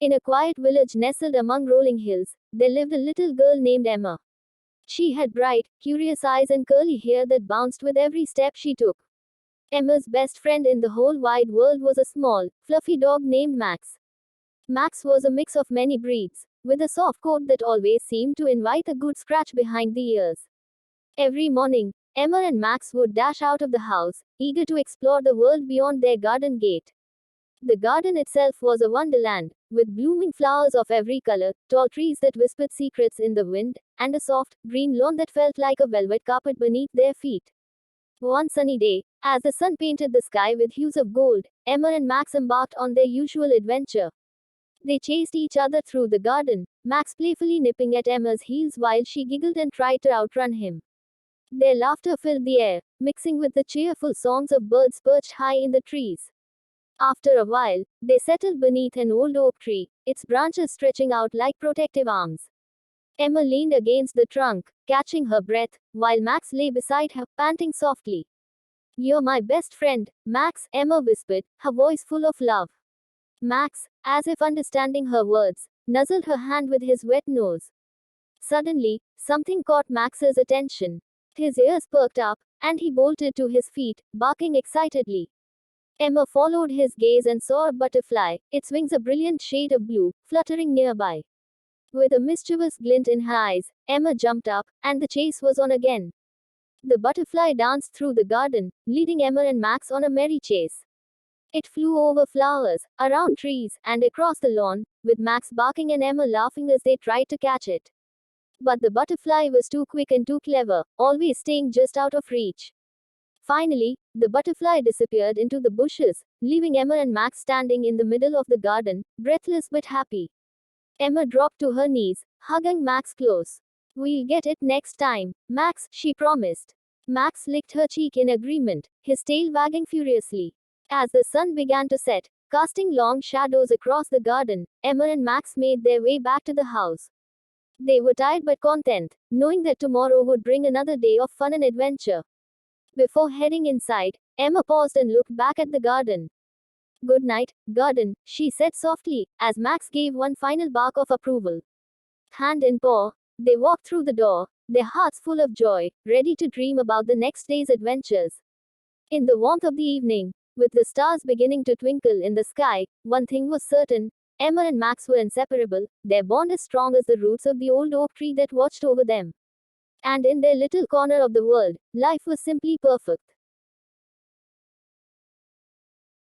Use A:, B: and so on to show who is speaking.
A: In a quiet village nestled among rolling hills, there lived a little girl named Emma. She had bright, curious eyes and curly hair that bounced with every step she took. Emma's best friend in the whole wide world was a small, fluffy dog named Max. Max was a mix of many breeds, with a soft coat that always seemed to invite a good scratch behind the ears. Every morning, Emma and Max would dash out of the house, eager to explore the world beyond their garden gate. The garden itself was a wonderland, with blooming flowers of every color, tall trees that whispered secrets in the wind, and a soft, green lawn that felt like a velvet carpet beneath their feet. One sunny day, as the sun painted the sky with hues of gold, Emma and Max embarked on their usual adventure. They chased each other through the garden, Max playfully nipping at Emma's heels while she giggled and tried to outrun him. Their laughter filled the air, mixing with the cheerful songs of birds perched high in the trees. After a while, they settled beneath an old oak tree, its branches stretching out like protective arms. Emma leaned against the trunk, catching her breath, while Max lay beside her, panting softly. "You're my best friend, Max," Emma whispered, her voice full of love. Max, as if understanding her words, nuzzled her hand with his wet nose. Suddenly, something caught Max's attention. His ears perked up, and he bolted to his feet, barking excitedly. Emma followed his gaze and saw a butterfly, its wings a brilliant shade of blue, fluttering nearby. With a mischievous glint in her eyes, Emma jumped up, and the chase was on again. The butterfly danced through the garden, leading Emma and Max on a merry chase. It flew over flowers, around trees, and across the lawn, with Max barking and Emma laughing as they tried to catch it. But the butterfly was too quick and too clever, always staying just out of reach. Finally, the butterfly disappeared into the bushes, leaving Emma and Max standing in the middle of the garden, breathless but happy. Emma dropped to her knees, hugging Max close. "We'll get it next time, Max," she promised. Max licked her cheek in agreement, his tail wagging furiously. As the sun began to set, casting long shadows across the garden, Emma and Max made their way back to the house. They were tired but content, knowing that tomorrow would bring another day of fun and adventure. Before heading inside, Emma paused and looked back at the garden. "Good night, garden," she said softly, as Max gave one final bark of approval. Hand in paw, they walked through the door, their hearts full of joy, ready to dream about the next day's adventures. In the warmth of the evening, with the stars beginning to twinkle in the sky, one thing was certain: Emma and Max were inseparable, their bond as strong as the roots of the old oak tree that watched over them. And in their little corner of the world, life was simply perfect.